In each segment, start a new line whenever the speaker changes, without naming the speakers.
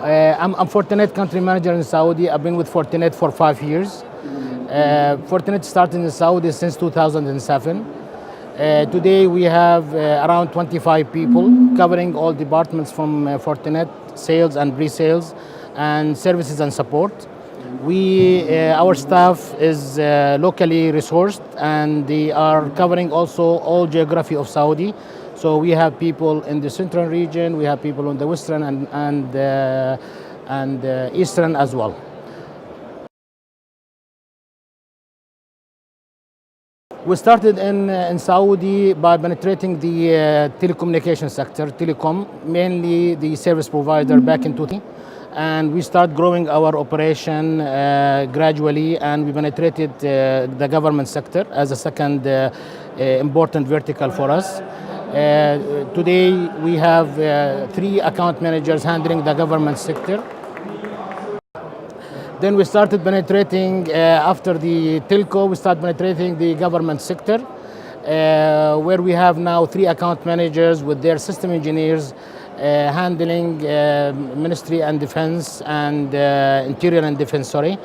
I'm Fortinet country manager in Saudi. I've been with Fortinet for 5 years. Fortinet started in Saudi since 2007. Today we have around 25 people covering all departments from Fortinet, sales and pre-sales, and services and support. Our staff is locally resourced, and they are covering also all geography of Saudi. So we have people in the central region, we have people in the western and eastern as well. We started in Saudi by penetrating the telecommunication sector, telecom, mainly the service provider back in 2000. And we start growing our operation gradually, and we penetrated the government sector as a second important vertical for us. Today we have 3 account managers handling the government sector. Then we started penetrating, after the telco, we started penetrating the government sector, where we have now 3 account managers with their system engineers handling Ministry and Defense and Interior and Defense, sorry,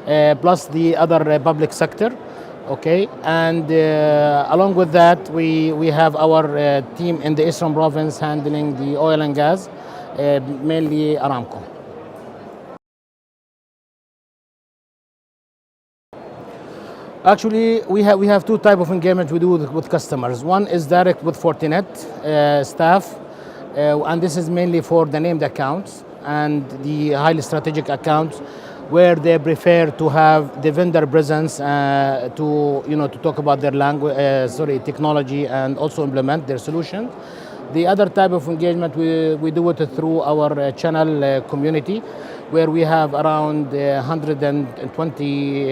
plus the other public sector. Okay, and along with that, we have our team in the Eastern Province handling the oil and gas, mainly Aramco. Actually, we have 2 types of engagement we do with customers. One is direct with Fortinet staff, and this is mainly for the named accounts and the highly strategic accounts, where they prefer to have the vendor presence to talk about their language, technology, and also implement their solution. The other type of engagement we do it through our channel community, where we have around 120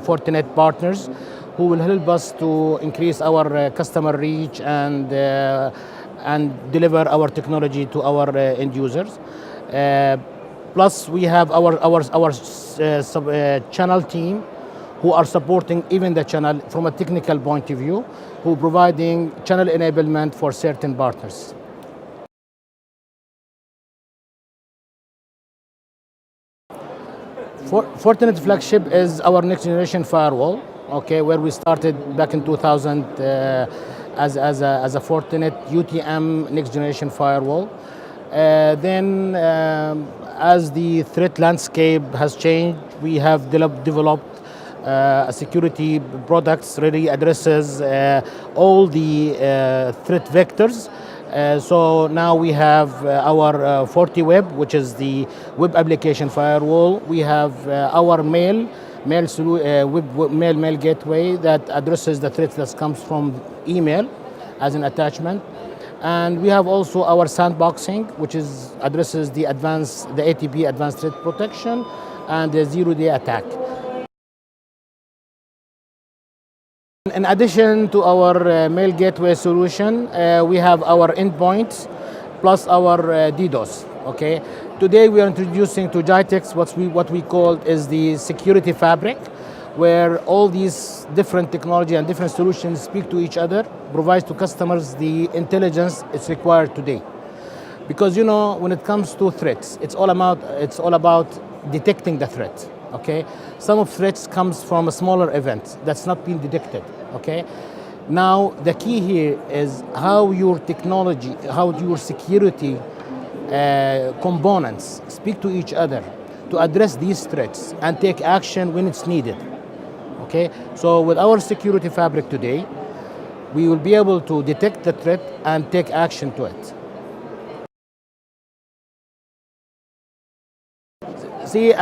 Fortinet partners who will help us to increase our customer reach and deliver our technology to our end users. Plus, we have our channel team who are supporting even the channel from a technical point of view, who providing channel enablement for certain partners. Fortinet flagship is our next generation firewall, okay, where we started back in 2000 as a Fortinet UTM next generation firewall. Then, as the threat landscape has changed, we have developed a security products really addresses all the threat vectors. So now we have our FortiWeb, which is the web application firewall. We have our mail gateway that addresses the threats that comes from email as an attachment. And we have also our sandboxing, which addresses the ATP advanced threat protection and the zero-day attack. In addition to our mail gateway solution, we have our endpoints plus our DDoS. Okay. Today we are introducing to Gitex what we call is the security fabric, where all these different technology and different solutions speak to each other, provides to customers the intelligence it's required today. Because when it comes to threats, it's all about detecting the threat. Okay, some of threats comes from a smaller event that's not been detected. Okay, now the key here is how your technology, how your security components speak to each other to address these threats and take action when it's needed. Okay, so with our security fabric today, we will be able to detect the threat and take action to it. See,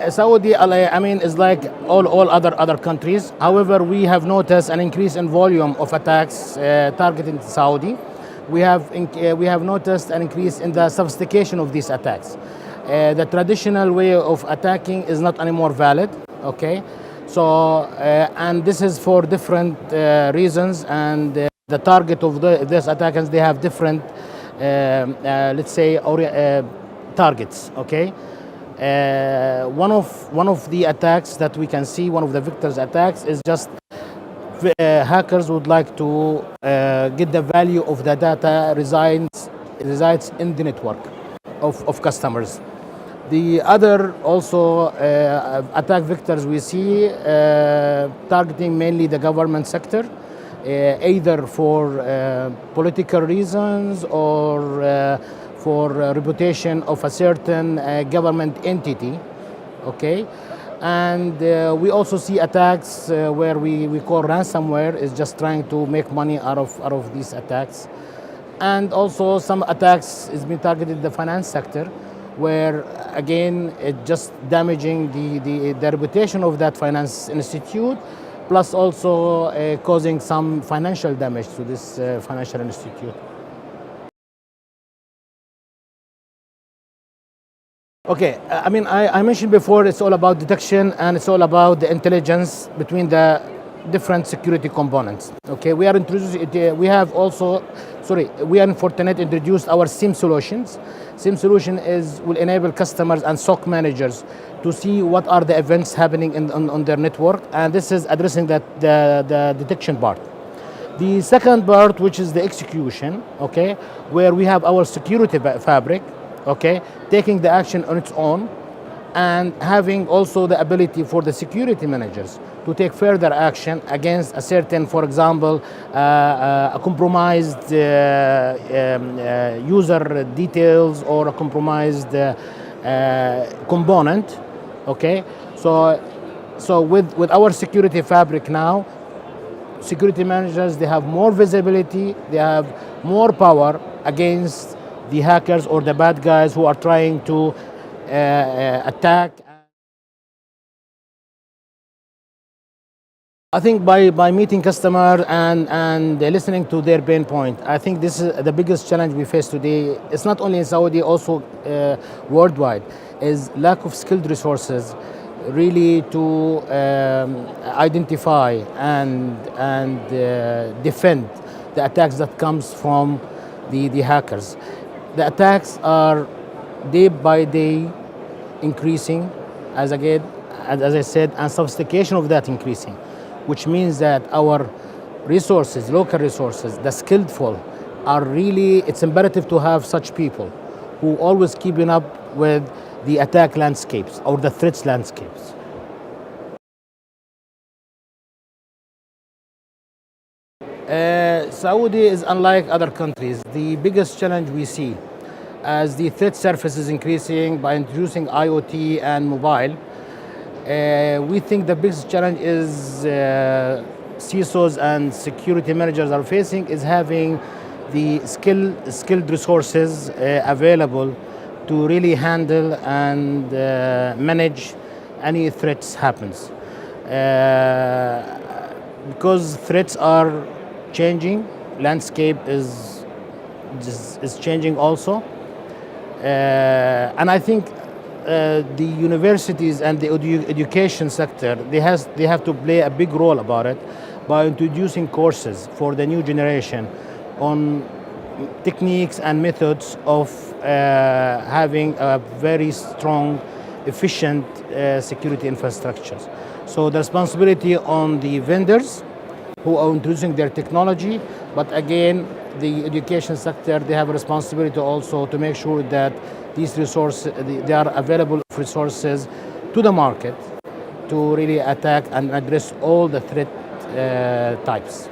Saudi, is like all other countries. However, we have noticed an increase in volume of attacks targeting Saudi. We have noticed an increase in the sophistication of these attacks. The traditional way of attacking is not anymore valid. Okay, so and this is for different reasons, and the target of these attackers, they have different, let's say, targets. Okay. One of the attacks that we can see, one of the vectors attacks, is just hackers would like to get the value of the data resides in the network of customers. The other also attack vectors we see targeting mainly the government sector, either for political reasons or for reputation of a certain government entity. Okay, and we also see attacks where we call ransomware is just trying to make money out of these attacks, and also some attacks is being targeted the finance sector, where again it just damaging the reputation of that finance institute, plus also causing some financial damage to this financial institute. Okay, I mean, I mentioned before it's all about detection and it's all about the intelligence between the different security components. Okay, we are introducing it. We have also, sorry, we are in Fortinet introduced our SIM solutions. SIM solution will enable customers and SOC managers to see what are the events happening on their network, and this is addressing the detection part. The second part, which is the execution, okay, where we have our security fabric, okay, taking the action on its own and having also the ability for the security managers to take further action against a certain, for example, a compromised user details or a compromised component, okay? So with our security fabric now, security managers, they have more visibility, they have more power against the hackers or the bad guys who are trying to attack. I think by meeting customer and listening to their pain point, I think this is the biggest challenge we face today. It's not only in Saudi, also worldwide, is lack of skilled resources really to identify and defend the attacks that comes from the hackers. The attacks are day by day increasing, as I said, and sophistication of that increasing, which means that our resources, local resources, the skillful, are really, it's imperative to have such people who always keeping up with the attack landscapes or the threats landscapes. Saudi is unlike other countries. The biggest challenge we see as the threat surface is increasing by introducing IoT and mobile, we think the biggest challenge is CISOs and security managers are facing is having the skilled resources available to really handle and manage any threats happens. Because threats are changing, landscape is changing also. And I think the universities and the education sector, they have to play a big role about it by introducing courses for the new generation on techniques and methods of having a very strong, efficient security infrastructures. So the responsibility on the vendors who are introducing their technology, but again, the education sector, they have a responsibility also to make sure that these resources, they are available resources to the market to really attack and address all the threat types.